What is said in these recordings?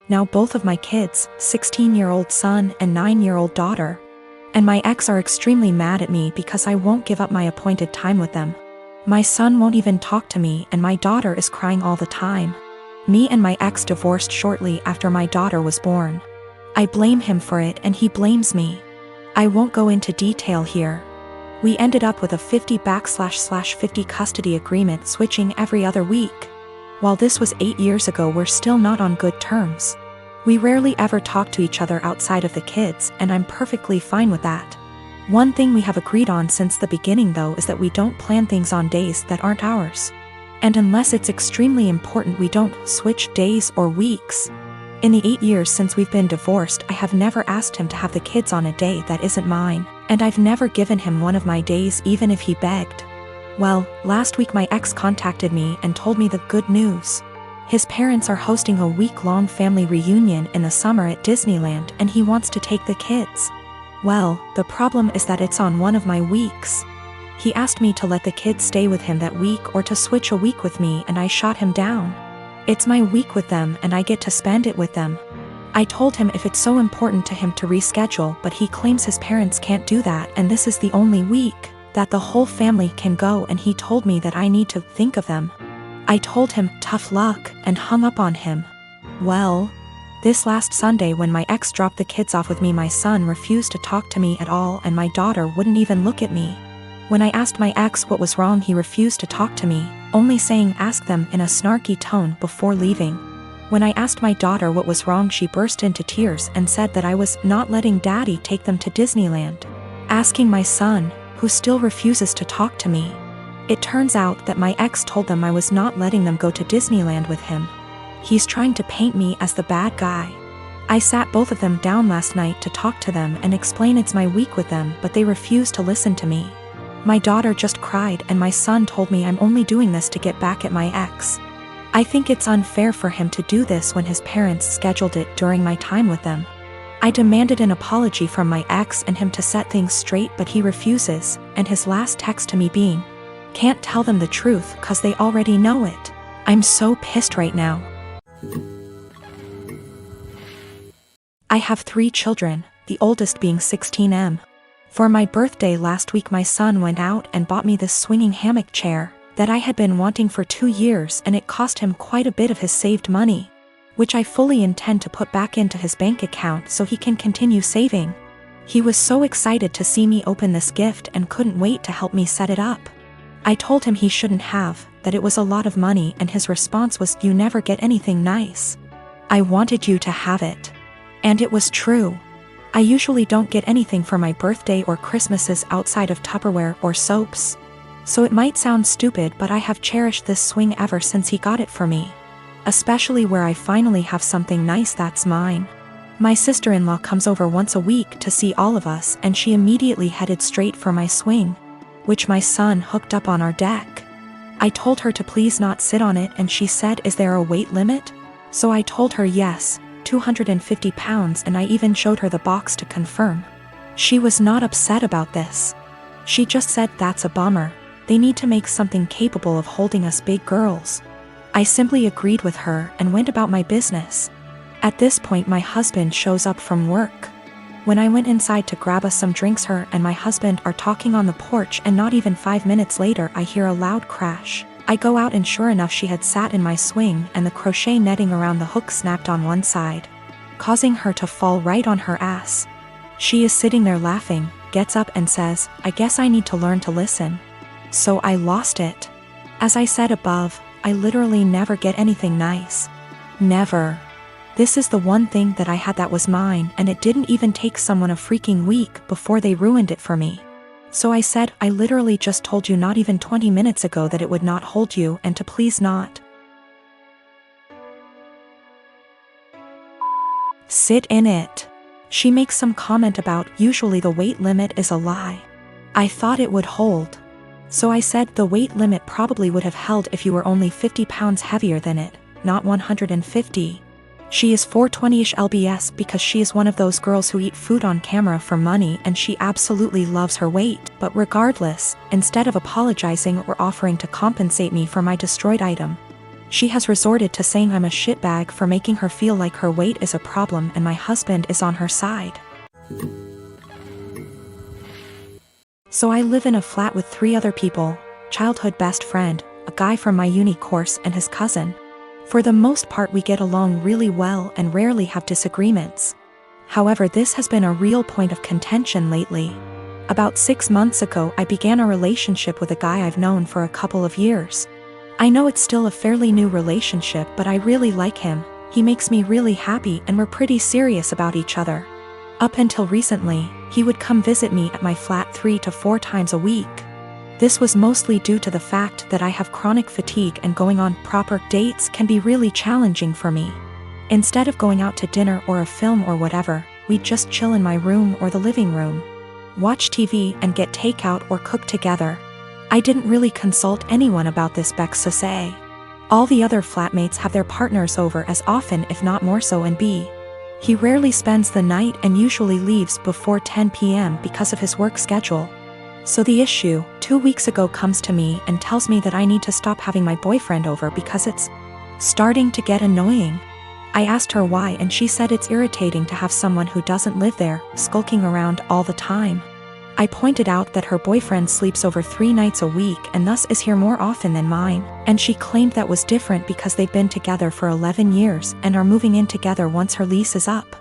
now both of my kids, 16-year-old son and 9-year-old daughter. And my ex are extremely mad at me because I won't give up my appointed time with them. My son won't even talk to me and my daughter is crying all the time. Me and my ex divorced shortly after my daughter was born. I blame him for it and he blames me. I won't go into detail here. We ended up with a 50/50 custody agreement, switching every other week. While this was 8 years ago, we're still not on good terms. We rarely ever talk to each other outside of the kids, and I'm perfectly fine with that. One thing we have agreed on since the beginning though is that we don't plan things on days that aren't ours. And unless it's extremely important, we don't switch days or weeks. In the 8 years since we've been divorced, I have never asked him to have the kids on a day that isn't mine, and I've never given him one of my days even if he begged. Well, last week my ex contacted me and told me the good news. His parents are hosting a week-long family reunion in the summer at Disneyland and he wants to take the kids. Well, the problem is that it's on one of my weeks. He asked me to let the kids stay with him that week or to switch a week with me, and I shot him down. It's my week with them and I get to spend it with them. I told him if it's so important to him to reschedule, but he claims his parents can't do that and this is the only week that the whole family can go, and he told me that I need to think of them. I told him tough luck and hung up on him. Well, this last Sunday when my ex dropped the kids off with me, my son refused to talk to me at all and my daughter wouldn't even look at me. When I asked my ex what was wrong, he refused to talk to me, only saying ask them in a snarky tone before leaving. When I asked my daughter what was wrong, she burst into tears and said that I was not letting daddy take them to Disneyland. Asking my son, who still refuses to talk to me. It turns out that my ex told them I was not letting them go to Disneyland with him. He's trying to paint me as the bad guy. I sat both of them down last night to talk to them and explain it's my week with them, but they refuse to listen to me. My daughter just cried and my son told me I'm only doing this to get back at my ex. I think it's unfair for him to do this when his parents scheduled it during my time with them. I demanded an apology from my ex and him to set things straight, but he refuses, and his last text to me being, "Can't tell them the truth 'cause they already know it." I'm so pissed right now. I have 3 children, the oldest being 16M. For my birthday last week, my son went out and bought me this swinging hammock chair that I had been wanting for 2 years, and it cost him quite a bit of his saved money, which I fully intend to put back into his bank account so he can continue saving. He was so excited to see me open this gift and couldn't wait to help me set it up. I told him he shouldn't have, that it was a lot of money, and his response was, "You never get anything nice. I wanted you to have it." And it was true. I usually don't get anything for my birthday or Christmases outside of Tupperware or soaps. So it might sound stupid, but I have cherished this swing ever since he got it for me. Especially where I finally have something nice that's mine. My sister-in-law comes over once a week to see all of us, and she immediately headed straight for my swing, which my son hooked up on our deck. I told her to please not sit on it, and she said, "Is there a weight limit?" So I told her yes, 250 pounds, and I even showed her the box to confirm. She was not upset about this. She just said, "That's a bummer. They need to make something capable of holding us big girls." I simply agreed with her and went about my business. At this point, my husband shows up from work. When I went inside to grab us some drinks, her and my husband are talking on the porch, and not even 5 minutes later I hear a loud crash. I go out and sure enough, she had sat in my swing and the crochet netting around the hook snapped on one side, causing her to fall right on her ass. She is sitting there laughing, gets up and says, "I guess I need to learn to listen." So I lost it. As I said above, I literally never get anything nice. Never. This is the one thing that I had that was mine, and it didn't even take someone a freaking week before they ruined it for me. So I said, "I literally just told you not even 20 minutes ago that it would not hold you, and to please not sit in it." She makes some comment about, "Usually the weight limit is a lie. I thought it would hold." So I said, "The weight limit probably would have held if you were only 50 pounds heavier than it, not 150. She is 420-ish lbs because she is one of those girls who eat food on camera for money, and she absolutely loves her weight. But regardless, instead of apologizing or offering to compensate me for my destroyed item, She has resorted to saying I'm a shitbag for making her feel like her weight is a problem and my husband is on her side. So I live in a flat with 3 other people, childhood best friend, a guy from my uni course and his cousin. For the most part we get along really well and rarely have disagreements. However, this has been a real point of contention lately. About 6 months ago I began a relationship with a guy I've known for a couple of years. I know it's still a fairly new relationship, but I really like him, he makes me really happy and we're pretty serious about each other. Up until recently, he would come visit me at my flat 3 to 4 times a week. This was mostly due to the fact that I have chronic fatigue and going on proper dates can be really challenging for me. Instead of going out to dinner or a film or whatever, we'd just chill in my room or the living room, watch TV and get takeout or cook together. I didn't really consult anyone about this, Bex to say. All the other flatmates have their partners over as often if not more so, and B, he rarely spends the night and usually leaves before 10 p.m. because of his work schedule. So the issue, 2 weeks ago, comes to me and tells me that I need to stop having my boyfriend over because it's starting to get annoying. I asked her why and she said it's irritating to have someone who doesn't live there skulking around all the time. I pointed out that her boyfriend sleeps over 3 nights a week and thus is here more often than mine, and she claimed that was different because they've been together for 11 years and are moving in together once her lease is up.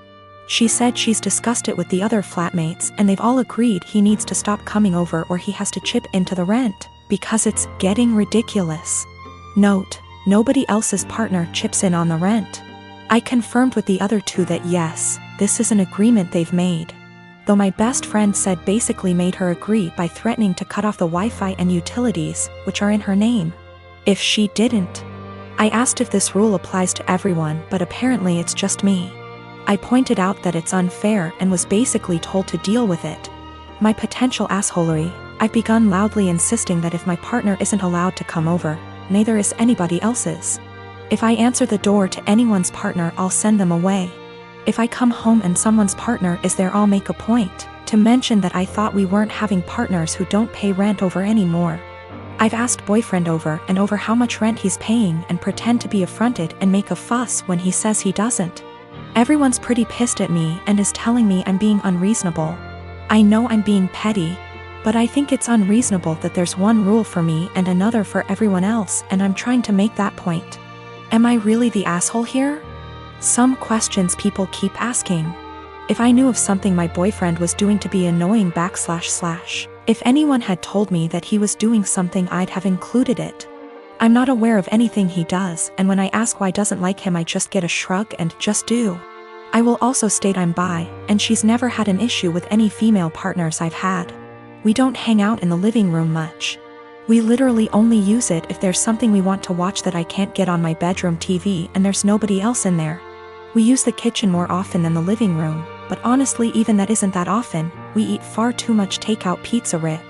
She said she's discussed it with the other flatmates and they've all agreed he needs to stop coming over or he has to chip into the rent, because it's getting ridiculous. Note, nobody else's partner chips in on the rent. I confirmed with the other 2 that yes, this is an agreement they've made. Though my best friend said basically made her agree by threatening to cut off the Wi-Fi and utilities, which are in her name, if she didn't. I asked if this rule applies to everyone, but apparently it's just me. I pointed out that it's unfair and was basically told to deal with it. My potential assholery, I've begun loudly insisting that if my partner isn't allowed to come over, neither is anybody else's. If I answer the door to anyone's partner, I'll send them away. If I come home and someone's partner is there, I'll make a point to mention that I thought we weren't having partners who don't pay rent over anymore. I've asked boyfriend over and over how much rent he's paying and pretend to be affronted and make a fuss when he says he doesn't. Everyone's pretty pissed at me and is telling me I'm being unreasonable. I know I'm being petty, but I think it's unreasonable that there's one rule for me and another for everyone else, and I'm trying to make that point. Am I really the asshole here? Some questions people keep asking. If I knew of something my boyfriend was doing to be annoying / if anyone had told me that he was doing something, I'd have included it. I'm not aware of anything he does, and when I ask why I doesn't like him, I just get a shrug and just do. I will also state I'm bi, and she's never had an issue with any female partners I've had. We don't hang out in the living room much. We literally only use it if there's something we want to watch that I can't get on my bedroom TV and there's nobody else in there. We use the kitchen more often than the living room, but honestly even that isn't that often. We eat far too much takeout pizza rip.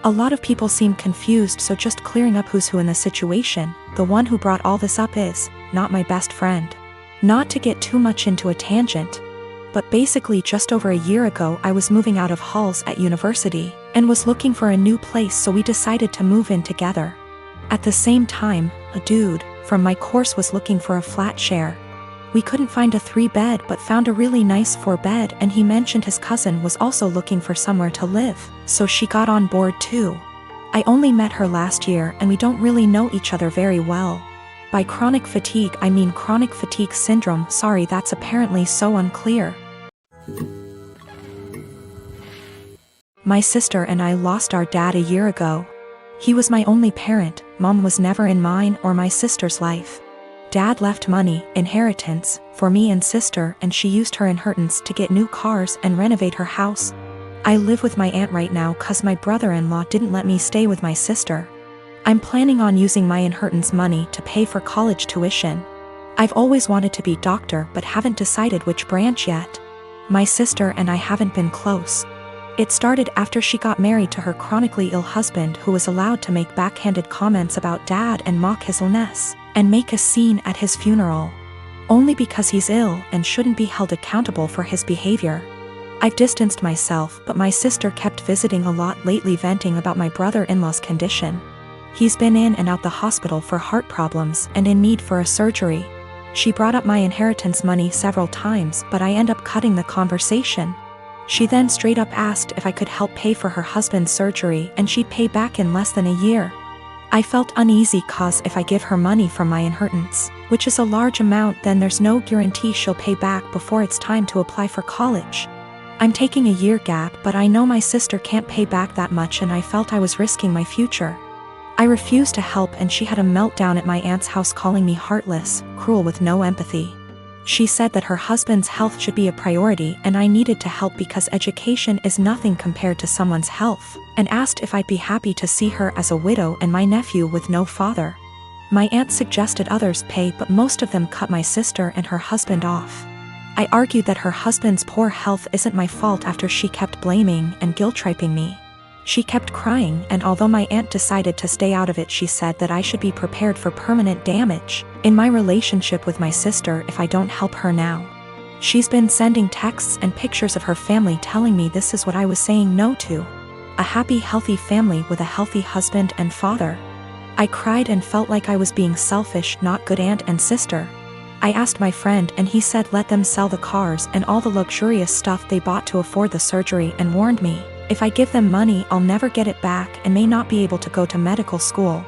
A lot of people seem confused, so just clearing up who's who in the situation. The one who brought all this up is not my best friend. Not to get too much into a tangent, but basically just over a year ago I was moving out of halls at university and was looking for a new place, so we decided to move in together. At the same time, a dude from my course was looking for a flat share. We couldn't find a 3-bed but found a really nice 4-bed, and he mentioned his cousin was also looking for somewhere to live, so she got on board too. I only met her last year and we don't really know each other very well. By chronic fatigue I mean chronic fatigue syndrome. Sorry, that's apparently so unclear. My sister and I lost our dad a year ago. He was my only parent. Mom was never in mine or my sister's life. Dad left money, inheritance, for me and sister, and she used her inheritance to get new cars and renovate her house. I live with my aunt right now cause my brother-in-law didn't let me stay with my sister. I'm planning on using my inheritance money to pay for college tuition. I've always wanted to be doctor but haven't decided which branch yet. My sister and I haven't been close. It started after she got married to her chronically ill husband, who was allowed to make backhanded comments about dad and mock his illness, and make a scene at his funeral. Only because he's ill and shouldn't be held accountable for his behavior. I've distanced myself, but my sister kept visiting a lot lately, venting about my brother-in-law's condition. He's been in and out the hospital for heart problems and in need for a surgery. She brought up my inheritance money several times, but I end up cutting the conversation. She then straight up asked if I could help pay for her husband's surgery and she'd pay back in less than a year. I felt uneasy cause if I give her money from my inheritance, which is a large amount, then there's no guarantee she'll pay back before it's time to apply for college. I'm taking a year gap, but I know my sister can't pay back that much and I felt I was risking my future. I refused to help and she had a meltdown at my aunt's house calling me heartless, cruel with no empathy. She said that her husband's health should be a priority and I needed to help because education is nothing compared to someone's health, and asked if I'd be happy to see her as a widow and my nephew with no father. My aunt suggested others pay, but most of them cut my sister and her husband off. I argued that her husband's poor health isn't my fault after she kept blaming and guilt-tripping me. She kept crying, and although my aunt decided to stay out of it, she said that I should be prepared for permanent damage in my relationship with my sister if I don't help her now. She's been sending texts and pictures of her family telling me this is what I was saying no to. A happy, healthy family with a healthy husband and father. I cried and felt like I was being selfish, not good aunt and sister. I asked my friend and he said let them sell the cars and all the luxurious stuff they bought to afford the surgery, and warned me, if I give them money I'll never get it back and may not be able to go to medical school.